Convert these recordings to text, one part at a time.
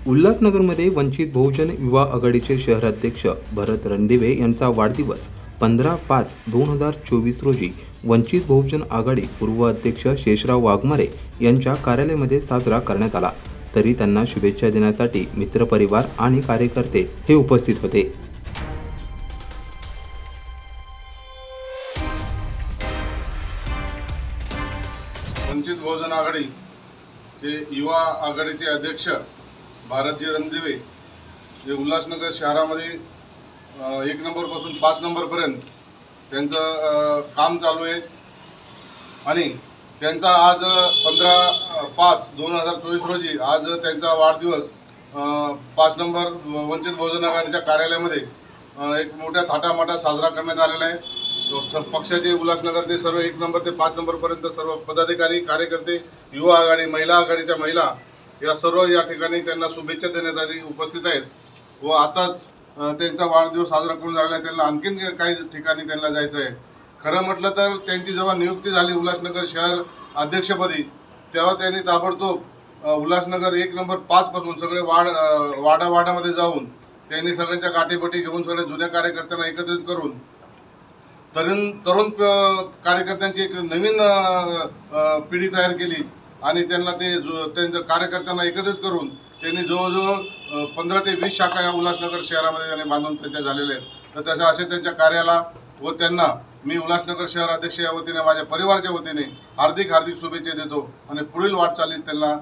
उल्हासनगरमध्ये वंचित बहुजन युवा आघाडीचे शहराध्यक्ष भरत रणदिवे यांचा वाढदिवस 15/5/2024 रोजी वंचित बहुजन आघाडी पूर्व अध्यक्ष शेषराव वाघमारे यांच्या कार्यालयामध्ये साजरा करण्यात आला। तरी त्यांना शुभेच्छा देण्यासाठी मित्रपरिवार आणि कार्यकर्ते हे उपस्थित होते। वंचित बहुजन आघाडी के युवा आघाडीचे अध्यक्ष भारतजी रणदिवे हे उल्हासनगर शहरामध्ये 1 नंबरपासून 5 नंबरपर्यंत त्यांचं काम चालू आहे आणि त्यांचा आज 15/5/2024 रोजी आज त्यांचा वाढदिवस 5 नंबर वंचित बहुजन आघाडीच्या कार्यालयामध्ये एक मोठ्या थाटामाटात साजरा करण्यात आलेला आहे। पक्षाचे उल्हासनगरचे सर्व 1 नंबर ते 5 नंबरपर्यंत सर्व पदाधिकारी कार्यकर्ते युवा आघाडी महिला आघाडीच्या महिला या सर्व या ठिकाणी त्यांना शुभेच्छा देण्यासाठी उपस्थित आहेत व आताच त्यांचा वाढदिवस साजरा करून झालेला आहे। त्यांना आणखीन काही ठिकाणी त्यांना जायचं आहे। खरं म्हटलं तर त्यांची जेव्हा नियुक्ती झाली उल्हासनगर शहर अध्यक्षपदी तेव्हा त्यांनी ताबडतोब उल्हासनगर 1 नंबर 5 पासून सगळे वाडामध्ये जाऊन त्यांनी सगळ्यांच्या गाठीभेटी घेऊन सगळे जुन्या कार्यकर्त्यांना एकत्रित करून तरुण कार्यकर्त्यांची एक नवीन पिढी तयार केली आणि त्यांना त्यांच्या कार्यकर्त्यांना एकत्रित करून त्यांनी जवळजवळ 15 ते 20 शाखा या उल्हासनगर शहरामध्ये त्यांनी बांधून त्यांच्या झालेल्या आहेत। तर तशा असे त्यांच्या कार्याला व त्यांना मी उल्हासनगर शहर अध्यक्ष या वतीने माझ्या परिवाराच्या वतीने हार्दिक शुभेच्छा देतो आणि पुढील वाटचालीत त्यांना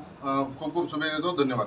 खूप शुभेच्छा देतो। धन्यवाद।